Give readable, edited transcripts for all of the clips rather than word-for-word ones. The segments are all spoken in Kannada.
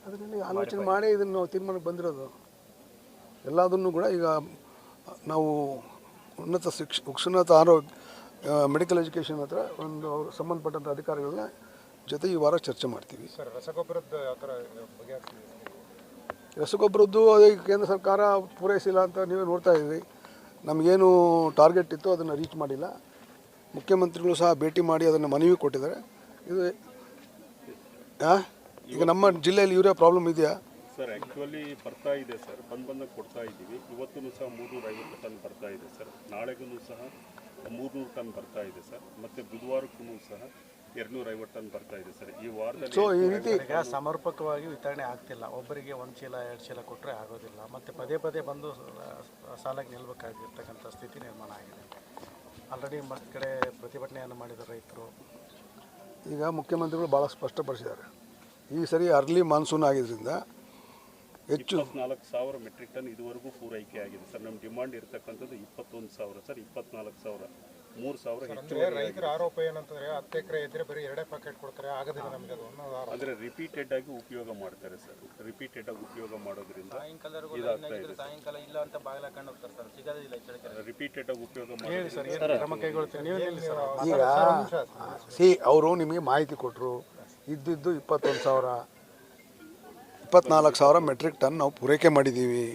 ಅದರಲ್ಲಿ ಆಲೋಚನೆ ಮಾಡಿ ಇದನ್ನು ನಾವು ತೀರ್ಮಾನಕ್ಕೆ ಬಂದಿರೋದು. ಎಲ್ಲದನ್ನು ಕೂಡ ಈಗ ನಾವು ಉನ್ನತ ಆರೋಗ್ಯ ಮೆಡಿಕಲ್ ಎಜುಕೇಷನ್ ಹತ್ರ ಒಂದು ಅವ್ರು ಸಂಬಂಧಪಟ್ಟಂಥ ಅಧಿಕಾರಿಗಳನ್ನ ಜೊತೆ ಈ ವಾರ ಚರ್ಚೆ ಮಾಡ್ತೀವಿ. ಸರ್, ರಸಗೊಬ್ಬರದ್ದು ಯಾವ ಥರ ಬಗೆಹರಿಸ್ತೀವಿ? ರಸಗೊಬ್ಬರದ್ದು ಅದೇ ಕೇಂದ್ರ ಸರ್ಕಾರ ಪೂರೈಸಿಲ್ಲ ಅಂತ ನೀವೇ ನೋಡ್ತಾ ಇದ್ದೀವಿ. ನಮಗೇನು ಟಾರ್ಗೆಟ್ ಇತ್ತು ಅದನ್ನು ರೀಚ್ ಮಾಡಿಲ್ಲ. ಮುಖ್ಯಮಂತ್ರಿಗಳು ಸಹ ಭೇಟಿ ಮಾಡಿ ಅದನ್ನು ಮನವಿ ಕೊಟ್ಟಿದ್ದಾರೆ. ಇದು ಈಗ ನಮ್ಮ ಜಿಲ್ಲೆಯಲ್ಲಿ ಯೂರಿಯಾ ಪ್ರಾಬ್ಲಮ್ ಇದೆಯಾ ಸರ್? ಆ್ಯಕ್ಚುಲಿ ಬರ್ತಾ ಇದೆ ಸರ್, ಬಂದಾಗ ಕೊಡ್ತಾ ಇದ್ದೀವಿ. ಇವತ್ತೂ ಸಹ 350 ಟನ್ ಬರ್ತಾ ಇದೆ ಸರ್. ನಾಳೆಗೂ ಸಹ 300 ಟನ್ ಬರ್ತಾ ಇದೆ ಸರ್. ಮತ್ತು ಬುಧವಾರಕ್ಕೂ ಸಹ 250 ಟನ್ ಬರ್ತಾ ಇದೆ ಸರ್. ಈ ವಾರದಲ್ಲಿ ಸೊ ಈ ರೀತಿ ಸಮರ್ಪಕವಾಗಿ ವಿತರಣೆ ಆಗ್ತಿಲ್ಲ. ಒಬ್ಬರಿಗೆ 1 ಚೀಲ 2 ಚೀಲ ಕೊಟ್ಟರೆ ಆಗೋದಿಲ್ಲ. ಮತ್ತು ಪದೇ ಪದೇ ಬಂದು ಸಾಲಾಗಿ ನಿಲ್ಲಬೇಕಾಗಿರ್ತಕ್ಕಂಥ ಸ್ಥಿತಿ ನಿರ್ಮಾಣ ಆಗಿದೆ. ಆಲ್ರೆಡಿ ಮಸ್ತ್ ಕಡೆ ಪ್ರತಿಭಟನೆಯನ್ನು ಮಾಡಿದ ರೈತರು. ಈಗ ಮುಖ್ಯಮಂತ್ರಿಗಳು ಭಾಳ ಸ್ಪಷ್ಟಪಡಿಸಿದ್ದಾರೆ. ಈ ಸರಿ ಅರ್ಲಿ ಮಾನ್ಸೂನ್ ಆಗಿದ್ದರಿಂದ ಹೆಚ್ಚು 24,000 ಮೆಟ್ರಿಕ್ ಟನ್ ಇದುವರೆಗೂ ಪೂರೈಕೆ ಆಗಿದೆ ಸರ್. ನಮ್ಮ ಡಿಮಾಂಡ್ ಇರ್ತಕ್ಕಂಥದ್ದು 21,000 ಸರ್. 24,000 3,000 ಹೆಚ್ಚು. ರೈತರ ಆರೋಪ ಏನಂತಂದ್ರೆ 10 ಎಕರೆ ಇದ್ರೆ ಬರೀ 2 ಪ್ಯಾಕೆಟ್ ಕೊಡ್ತಾರೆ, ಆಗೋದಿಲ್ಲ ನಮಗೆ ಅದು ಅನ್ನೋದು. ಅಂದರೆ ರಿಪೀಟೆಡ್ ಆಗಿ ಉಪಯೋಗ ಮಾಡ್ತಾರೆ ಸರ್. ರಿಪೀಟೆಡ್ ಆಗಿ ಉಪಯೋಗ ಮಾಡೋದ್ರಿಂದ ಇದಾಗ್ತಾ ಇದೆ. ಸಾಯಂಕಾಲ ಇಲ್ಲ ಅಂತ ಬಾಗಿಲ ಹಾಕೊಂಡು ಹೋಗ್ತಾರೆ ಸರ್, ಸಿಗೋದಿಲ್ಲ ಈ ಚಳಿಗಾಲ. ರಿಪೀಟೆಡ್ ಆಗಿ ಉಪಯೋಗ ಹೇಳಿ ಮಾಡಿ ಸರ್, ಏನು ಕ್ರಮ ಕೈಗೊಳ್ತೀವಿ? ನೀವು ಹೇಳಿ ಸರ್. ಈಗ ಅವರು ನಿಮಗೆ ಮಾಹಿತಿ ಕೊಟ್ಟರು. ಇದ್ದಿದ್ದು 21,000 24,000 ಮೆಟ್ರಿಕ್ ಟನ್ ನಾವು ಪೂರೈಕೆ ಮಾಡಿದ್ದೀವಿ.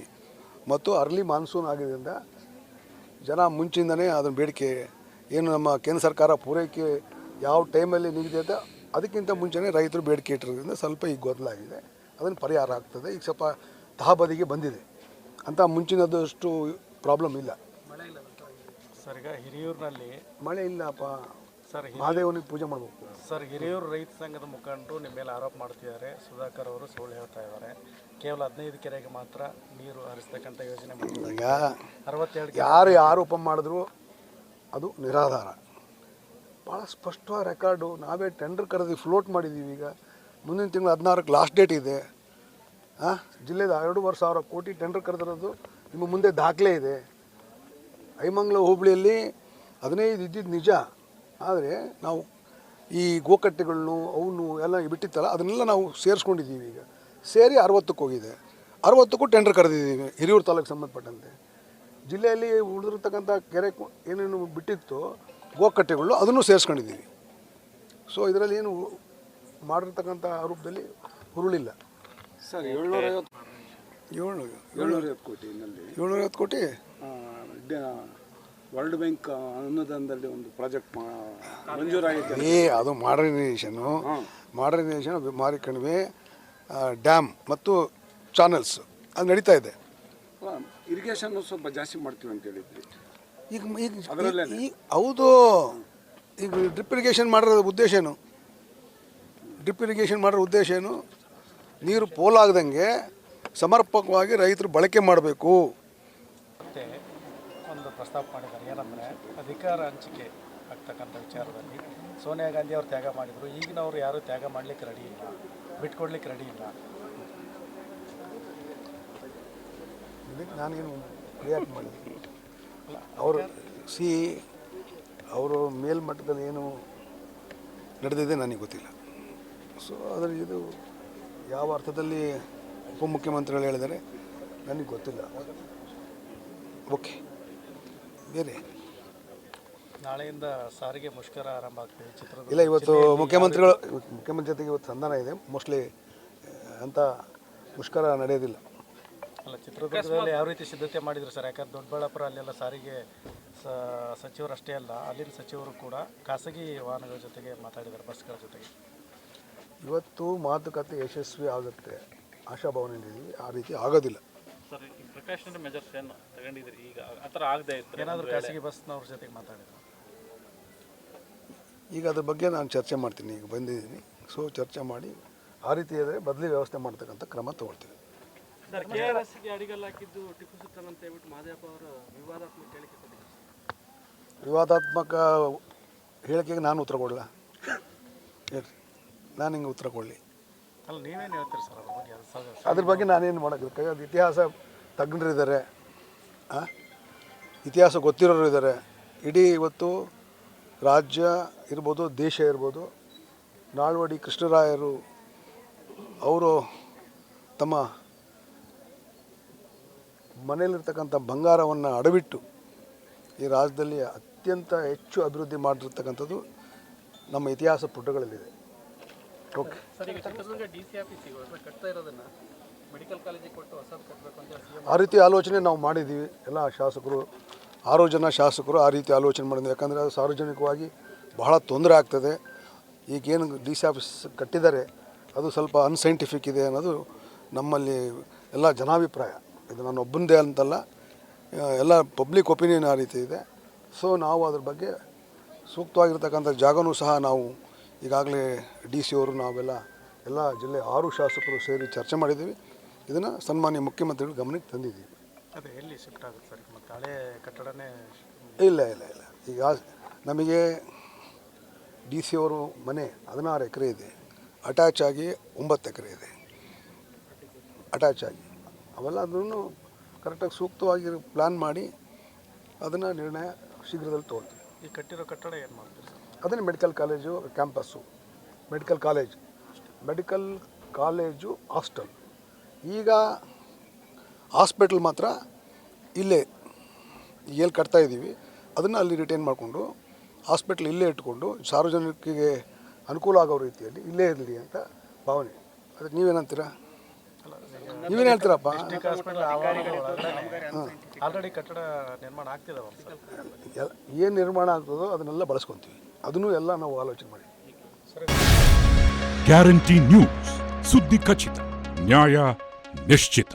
ಮತ್ತು ಅರ್ಲಿ ಮಾನ್ಸೂನ್ ಆಗಿದ್ದರಿಂದ ಜನ ಮುಂಚಿಂದನೇ ಅದನ್ನು ಬೇಡಿಕೆ ಏನು ನಮ್ಮ ಕೇಂದ್ರ ಸರ್ಕಾರ ಪೂರೈಕೆ ಯಾವ ಟೈಮಲ್ಲಿ ನಿಗದಿ ಇದೆ ಅದಕ್ಕಿಂತ ಮುಂಚೆನೇ ರೈತರು ಬೇಡಿಕೆ ಇಟ್ಟಿರೋದ್ರಿಂದ ಸ್ವಲ್ಪ ಈಗ ಗೊಂದಲ ಆಗಿದೆ. ಅದನ್ನು ಪರಿಹಾರ ಆಗ್ತದೆ. ಈಗ ಸ್ವಲ್ಪ ತಹಬದಿಗೆ ಬಂದಿದೆ ಅಂತ ಮುಂಚಿನದಷ್ಟು ಪ್ರಾಬ್ಲಮ್ ಇಲ್ಲ. ಸರ್, ಈಗ ಹಿರಿಯೂರಿನಲ್ಲಿ ಮಳೆ ಇಲ್ಲಪ್ಪ ಸರ್. ಮಹಾದೇವನಿಗೆ ಪೂಜೆ ಮಾಡಬೇಕು ಸರ್, ಹಿರಿಯೂರು ರೈತ ಸಂಘದ ಮುಖಂಡರು ನಿಮ್ಮ ಮೇಲೆ ಆರೋಪ ಮಾಡ್ತಿದ್ದಾರೆ. ಸುಧಾಕರ್ ಅವರು ಸುಳ್ಳು ಹೇಳ್ತಾ ಇದ್ದಾರೆ. ಕೇವಲ 15 ಕೆರೆಗೆ ಮಾತ್ರ ನೀರು ಹರಿಸ್ತಕ್ಕಂಥ ಯೋಜನೆ ಮಾಡಿದ್ದಾರೆ. ಈಗ 62 ಯಾರು ಆರೋಪ ಮಾಡಿದ್ರು ಅದು ನಿರಾಧಾರ. ಭಾಳ ಸ್ಪಷ್ಟವಾದ ರೆಕಾರ್ಡು. ನಾವೇ ಟೆಂಡರ್ ಕರೆದು ಫ್ಲೋಟ್ ಮಾಡಿದ್ದೀವಿ. ಈಗ ಮುಂದಿನ ತಿಂಗಳು 16ಕ್ಕೆ ಲಾಸ್ಟ್ ಡೇಟ್ ಇದೆ. ಜಿಲ್ಲೆದ 2,500 ಕೋಟಿ ಟೆಂಡರ್ ಕರೆದಿರೋದು ನಿಮ್ಮ ಮುಂದೆ ದಾಖಲೆ ಇದೆ. ಐಮಂಗ್ಲ ಹೋಬಳಿಯಲ್ಲಿ 15 ಇದ್ದಿದ್ದು ನಿಜ. ಆದರೆ ನಾವು ಈ ಗೋಕಟ್ಟೆಗಳನ್ನು ಅವನು ಎಲ್ಲ ಬಿಟ್ಟಿತ್ತಲ್ಲ ಅದನ್ನೆಲ್ಲ ನಾವು ಸೇರಿಸ್ಕೊಂಡಿದ್ದೀವಿ. ಈಗ ಸೇರಿ 60ಕ್ಕೆ ಹೋಗಿದೆ. 60ಕ್ಕೂ ಟೆಂಡರ್ ಕರೆದಿದ್ದೀವಿ ಹಿರಿಯೂರು ತಾಲೂಕು ಸಂಬಂಧಪಟ್ಟಂತೆ. ಜಿಲ್ಲೆಯಲ್ಲಿ ಉಳಿದಿರ್ತಕ್ಕಂಥ ಕೆರೆ ಏನೇನು ಬಿಟ್ಟಿತ್ತು ಗೋಕಟ್ಟೆಗಳು ಅದನ್ನು ಸೇರಿಸ್ಕೊಂಡಿದ್ದೀವಿ. ಸೊ ಇದರಲ್ಲಿ ಏನು ಮಾಡಿರ್ತಕ್ಕಂಥ ಆರೋಪದಲ್ಲಿ ಹುರುಳಿಲ್ಲ ಸರ್. 750 ಕೋಟಿನಲ್ಲಿ 750 ಕೋಟಿ ವರ್ಲ್ಡ್ ಬ್ಯಾಂಕ್ ಅನುದಾನದಲ್ಲಿ ಒಂದು ಪ್ರಾಜೆಕ್ಟ್ ಮಂಜೂರಾಗಿದೆ. ಅದು ಮಾಡರ್ನೈಸೇಷನ್ ಮಾರಿ ಕಣಿವೆ ಡ್ಯಾಮ್ ಮತ್ತು ಚಾನಲ್ಸ್ ಅದು ನಡೀತಾ ಇದೆ. ಇರಿಗೇಷನ್ ಸ್ವಲ್ಪ ಜಾಸ್ತಿ ಮಾಡ್ತೀವಿ ಅಂತ ಹೇಳಿದ್ರಿ. ಈಗ ಹೌದು. ಈಗ ಡ್ರಿಪ್ ಇರಿಗೇಷನ್ ಮಾಡಿರೋ ಉದ್ದೇಶ ಏನು? ನೀರು ಪೋಲಾಗದಂಗೆ ಸಮರ್ಪಕವಾಗಿ ರೈತರು ಬಳಕೆ ಮಾಡಬೇಕು. ಮತ್ತೆ ಒಂದು ಪ್ರಸ್ತಾಪ ಮಾಡಿದ್ದಾರೆ. ಏನಂದರೆ ಅಧಿಕಾರ ಹಂಚಿಕೆ ಆಗ್ತಕ್ಕಂಥ ವಿಚಾರದಲ್ಲಿ ಸೋನಿಯಾ ಗಾಂಧಿ ಅವರು ತ್ಯಾಗ ಮಾಡಿದರು. ಈಗಿನವರು ಯಾರೂ ತ್ಯಾಗ ಮಾಡಲಿಕ್ಕೆ ರೆಡಿ ಇಲ್ಲ, ಬಿಟ್ಕೊಡ್ಲಿಕ್ಕೆ ರೆಡಿ ಇಲ್ಲ. ಇದಕ್ಕೆ ನಾನೇನು ರಿಯಾಕ್ಟ್ ಮಾಡಿದ್ದೀನಿ. ಅವರು ಮೇಲ್ಮಟ್ಟದಲ್ಲಿ ಏನು ನಡೆದಿದೆ ನನಗೆ ಗೊತ್ತಿಲ್ಲ. ಸೊ ಅದರಲ್ಲಿ ಇದು ಯಾವ ಅರ್ಥದಲ್ಲಿ ಉಪಮುಖ್ಯಮಂತ್ರಿಗಳು ಹೇಳಿದ್ದಾರೆ ನನಗೆ ಗೊತ್ತಿಲ್ಲ. ಓಕೆ, ಬೇರೆ ನಾಳೆಯಿಂದ ಸಾರಿಗೆ ಮುಷ್ಕರ ಆರಂಭ ಆಗ್ತದೆ ಚಿತ್ರದುರ್ಗ. ಇಲ್ಲ, ಇವತ್ತು ಮುಖ್ಯಮಂತ್ರಿ ಜೊತೆಗೆ ಇವತ್ತು ಸಂಧಾನ ಇದೆ. ಮೋಸ್ಟ್ಲಿ ಅಂಥ ಮುಷ್ಕರ ನಡೆಯೋದಿಲ್ಲ. ಅಲ್ಲ, ಚಿತ್ರದುರ್ಗದಲ್ಲಿ ಯಾವ ರೀತಿ ಸಿದ್ಧತೆ ಮಾಡಿದ್ರು ಸರ್? ಯಾಕಂದ್ರೆ ದೊಡ್ಡಬಳ್ಳಾಪುರ ಅಲ್ಲೆಲ್ಲ ಸಾರಿಗೆ ಸಚಿವರಷ್ಟೇ ಅಲ್ಲ, ಅಲ್ಲಿನ ಸಚಿವರು ಕೂಡ ಖಾಸಗಿ ವಾಹನಗಳ ಜೊತೆಗೆ ಮಾತಾಡಿದ್ದಾರೆ, ಬಸ್ಗಳ ಜೊತೆಗೆ. ಇವತ್ತು ಮಾತುಕತೆ ಯಶಸ್ವಿ ಆಗುತ್ತೆ ಆಶಾಭಾವನೆಯಲ್ಲಿ. ಆ ರೀತಿ ಆಗೋದಿಲ್ಲ ಸರ್. ಈ ಪ್ರಿಕಾಷನರಿ ಮೆಜರ್ಸ್ ಏನು ತಗೊಂಡಿದ್ರಿ ಈಗ ಆ ಥರ ಆಗದೆ ಇತ್ತು ಏನಾದರೂ ಖಾಸಗಿ ಬಸ್ನವ್ರ ಜೊತೆಗೆ ಮಾತಾಡಿದ್ರು? ಈಗ ಅದ್ರ ಬಗ್ಗೆ ನಾನು ಚರ್ಚೆ ಮಾಡ್ತೀನಿ. ಈಗ ಬಂದಿದ್ದೀನಿ. ಸೊ ಚರ್ಚೆ ಮಾಡಿ ಆ ರೀತಿ ಇದ್ದರೆ ಬದಲಿ ವ್ಯವಸ್ಥೆ ಮಾಡ್ತಕ್ಕಂಥ ಕ್ರಮ ತಗೊಳ್ತೀವಿ. ಸರ್, KRSಗೆ ಅಡಿಗಲ್ ಹಾಕಿದ್ದು ಟಿಪ್ಪು ಸುಲ್ತಾನ್ ಅಂತ ಹೇಳ್ಬಿಟ್ಟು ಮಹದೇವಪ್ಪ ಅವರು ವಿವಾದಾತ್ಮಕ ಹೇಳಿಕೆ ಕೊಟ್ಟಿದ್ದಾರೆ. ವಿವಾದಾತ್ಮಕ ಹೇಳಿಕೆಗೆ ನಾನು ಉತ್ತರ ಕೊಡಲ್ಲ. ಹೇಳಿ, ನಾನು ಹಿಂಗೆ ಉತ್ತರ ಕೊಡಲಿ? ಅಲ್ಲ, ನೀವೇನು ಹೇಳ್ತೀರಿ ಸರ್ ಅದ್ರ ಬಗ್ಗೆ? ಅದ್ರ ಬಗ್ಗೆ ನಾನೇನು ಮಾಡೋಕ್ಕೆ? ಅದು ಇತಿಹಾಸ ತಜ್ಞರಿದ್ದಾರೆ, ಇತಿಹಾಸ ಗೊತ್ತಿರೋರು ಇದ್ದಾರೆ. ಇಡೀ ಇವತ್ತು ರಾಜ್ಯ ಇರ್ಬೋದು, ದೇಶ ಇರ್ಬೋದು, ನಾಲ್ವಡಿ ಕೃಷ್ಣರಾಯರು ಅವರು ತಮ್ಮ ಮನೆಯಲ್ಲಿರ್ತಕ್ಕಂಥ ಬಂಗಾರವನ್ನು ಅಡವಿಟ್ಟು ಈ ರಾಜ್ಯದಲ್ಲಿ ಅತ್ಯಂತ ಹೆಚ್ಚು ಅಭಿವೃದ್ಧಿ ಮಾಡಿರ್ತಕ್ಕಂಥದ್ದು ನಮ್ಮ ಇತಿಹಾಸ ಪುಟಗಳಲ್ಲಿದೆ. ಓಕೆ, ಸರ್, ಈಗ ಚಿತ್ರದುರ್ಗ DC ಆಫೀಸಿಗೆ ಕಟ್ತಾ ಇರೋದನ್ನ ಮೆಡಿಕಲ್ ಕಾಲೇಜಿಗೆ ಕೊಟ್ಟು ಹೊಸದು ಕಟ್ಟಬೇಕು ಅಂತ CM ಆ ರೀತಿ ಆಲೋಚನೆ ನಾವು ಮಾಡಿದ್ದೀವಿ. ಎಲ್ಲ ಶಾಸಕರು 6 ಜನ ಶಾಸಕರು ಆ ರೀತಿ ಆಲೋಚನೆ ಮಾಡಿದ್ವಿ. ಯಾಕಂದರೆ ಅದು ಸಾರ್ವಜನಿಕವಾಗಿ ಬಹಳ ತೊಂದರೆ ಆಗ್ತದೆ. ಈಗೇನು DC ಆಫೀಸ್ ಕಟ್ಟಿದ್ದಾರೆ ಅದು ಸ್ವಲ್ಪ ಅನ್ಸೈಂಟಿಫಿಕ್ ಇದೆ ಅನ್ನೋದು ನಮ್ಮಲ್ಲಿ ಎಲ್ಲ ಜನಾಭಿಪ್ರಾಯ. ಇದು ನಾನು ಒಬ್ಬಂದೇ ಅಂತಲ್ಲ, ಎಲ್ಲ ಪಬ್ಲಿಕ್ ಒಪಿನಿಯನ್ ಆ ರೀತಿ ಇದೆ. ಸೊ ನಾವು ಅದ್ರ ಬಗ್ಗೆ ಸೂಕ್ತವಾಗಿರ್ತಕ್ಕಂಥ ಜಾಗನೂ ಸಹ ನಾವು ಈಗಾಗಲೇ DC ಅವರು ಎಲ್ಲ ಜಿಲ್ಲೆ 6 ಶಾಸಕರು ಸೇರಿ ಚರ್ಚೆ ಮಾಡಿದ್ದೀವಿ. ಇದನ್ನು ಸನ್ಮಾನ್ಯ ಮುಖ್ಯಮಂತ್ರಿಗಳು ಗಮನಕ್ಕೆ ತಂದಿದ್ದೀವಿ. ಅದೇ ಎಲ್ಲಿ ಶಿಫ್ಟ್ ಆಗುತ್ತೆ ಸರ್? ಮತ್ತು ಹಳೆ ಕಟ್ಟಡನೇ ಇಲ್ಲ ಈಗ ನಮಗೆ DC ಅವರು ಮನೆ 16 ಎಕರೆ ಇದೆ, ಅಟ್ಯಾಚ್ ಆಗಿ 9 ಎಕರೆ ಇದೆ. ಅಟ್ಯಾಚ್ ಆಗಿ ಅವೆಲ್ಲ ಅದನ್ನು ಕರೆಕ್ಟಾಗಿ ಸೂಕ್ತವಾಗಿ ಪ್ಲ್ಯಾನ್ ಮಾಡಿ ಅದನ್ನು ನಿರ್ಣಯ ಶೀಘ್ರದಲ್ಲಿ ತೊಗೊಳ್ತೀವಿ. ಈ ಕಟ್ಟಿರೋ ಕಟ್ಟಡ ಏನು ಮಾಡ್ತೀರಿ ಸರ್? ಅದನ್ನು medical college campus, medical college hostel. ಈಗ ಹಾಸ್ಪಿಟಲ್ ಮಾತ್ರ ಇಲ್ಲೇ ಎಲ್ಲಿ ಕಟ್ತಾ ಇದ್ದೀವಿ ಅದನ್ನು ಅಲ್ಲಿ ರಿಟೈನ್ ಮಾಡಿಕೊಂಡು ಹಾಸ್ಪಿಟ್ಲ್ ಇಲ್ಲೇ ಇಟ್ಕೊಂಡು ಸಾರ್ವಜನಿಕರಿಗೆ ಅನುಕೂಲ ಆಗೋ ರೀತಿಯಲ್ಲಿ ಇಲ್ಲೇ ಇರಲಿ ಅಂತ ಭಾವನೆ. ಅದಕ್ಕೆ ನೀವೇನಂತೀರಾ? ನೀವೇನು ಹೇಳ್ತೀರಪ್ಪ? ಆಲ್ರೆಡಿ ಕಟ್ಟಡ ನಿರ್ಮಾಣ ಆಗ್ತಿದಾವಲ್ಲ ಸರ್? ಏನು ನಿರ್ಮಾಣ ಆಗ್ತದೋ ಅದನ್ನೆಲ್ಲ ಬಳಸ್ಕೊತೀವಿ. ಅದನ್ನು ಎಲ್ಲ ನಾವು ಆಲೋಚನೆ ಮಾಡಿ. ಗ್ಯಾರಂಟಿ ನ್ಯೂಸ್, ಸುದ್ದಿ ಖಚಿತ, ನ್ಯಾಯ ನಿಶ್ಚಿತ.